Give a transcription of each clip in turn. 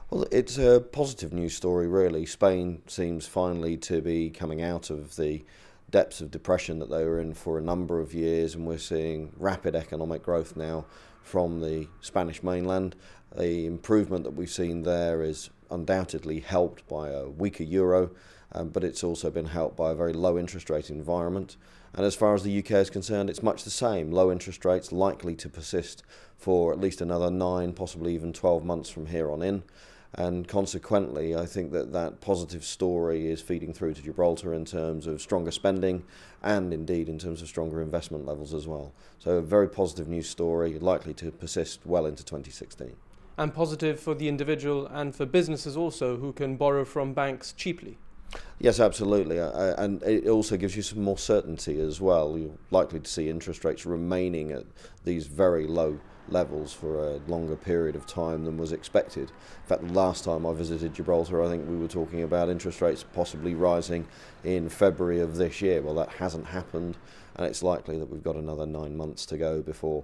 Well, it's a positive news story, really. Spain seems finally to be coming out of the depths of depression that they were in for a number of years, and we're seeing rapid economic growth now from the Spanish mainland. The improvement that we've seen there is undoubtedly helped by a weaker euro, but it's also been helped by a very low interest rate environment. And as far as the UK is concerned, it's much the same. Low interest rates likely to persist for at least another 9, possibly even 12 months from here on in. And consequently, I think that that positive story is feeding through to Gibraltar in terms of stronger spending and indeed in terms of stronger investment levels as well. So a very positive news story, likely to persist well into 2016. And positive for the individual and for businesses also who can borrow from banks cheaply. Yes, absolutely, and it also gives you some more certainty as well. You're likely to see interest rates remaining at these very low levels for a longer period of time than was expected. In fact, the last time I visited Gibraltar, I think we were talking about interest rates possibly rising in February of this year. Well, that hasn't happened, and it's likely that we've got another 9 months to go before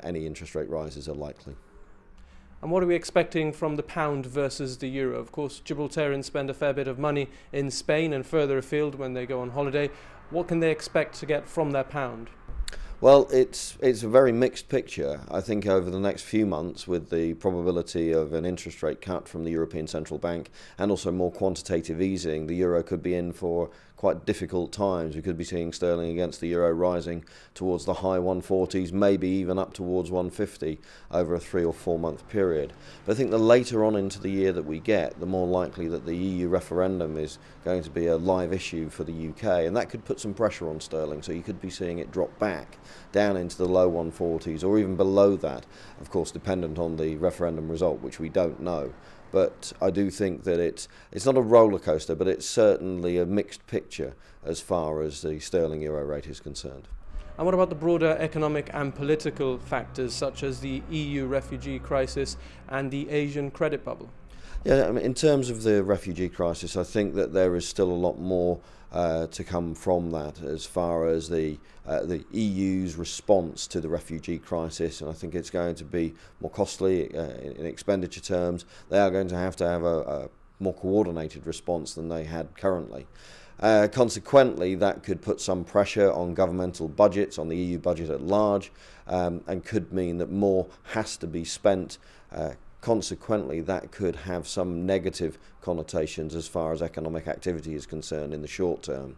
any interest rate rises are likely. And what are we expecting from the pound versus the euro? Of course, Gibraltarians spend a fair bit of money in Spain and further afield when they go on holiday. What can they expect to get from their pound? Well, it's a very mixed picture. I think over the next few months, with the probability of an interest rate cut from the European Central Bank and also more quantitative easing, the euro could be in for quite difficult times. We could be seeing sterling against the euro rising towards the high 140s, maybe even up towards 150 over a 3 or 4 month period. But I think the later on into the year that we get, the more likely that the EU referendum is going to be a live issue for the UK, and that could put some pressure on sterling. So you could be seeing it drop back down into the low 140s or even below that, of course dependent on the referendum result, which we don't know. But I do think that it's not a roller coaster, but it's certainly a mixed picture as far as the sterling euro rate is concerned. And what about the broader economic and political factors such as the EU refugee crisis and the Asian credit bubble? Yeah, I mean, in terms of the refugee crisis, I think that there is still a lot more to come from that as far as the EU's response to the refugee crisis, and I think it's going to be more costly in expenditure terms. They are going to have a more coordinated response than they had currently. Consequently, that could put some pressure on governmental budgets, on the EU budget at large, and could mean that more has to be spent. Consequently, that could have some negative connotations as far as economic activity is concerned in the short term.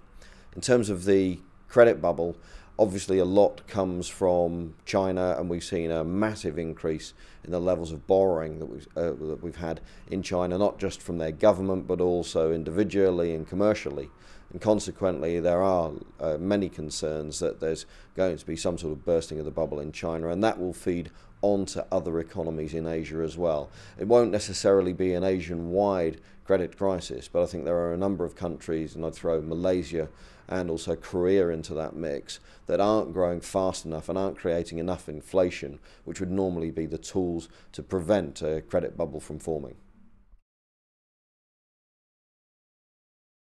In terms of the credit bubble, obviously a lot comes from China, and we've seen a massive increase in the levels of borrowing that we've had in China, not just from their government, but also individually and commercially. And consequently, there are many concerns that there's going to be some sort of bursting of the bubble in China, and that will feed onto other economies in Asia as well. It won't necessarily be an Asian-wide credit crisis, but I think there are a number of countries, and I'd throw Malaysia and also Korea into that mix, that aren't growing fast enough and aren't creating enough inflation, which would normally be the tools to prevent a credit bubble from forming.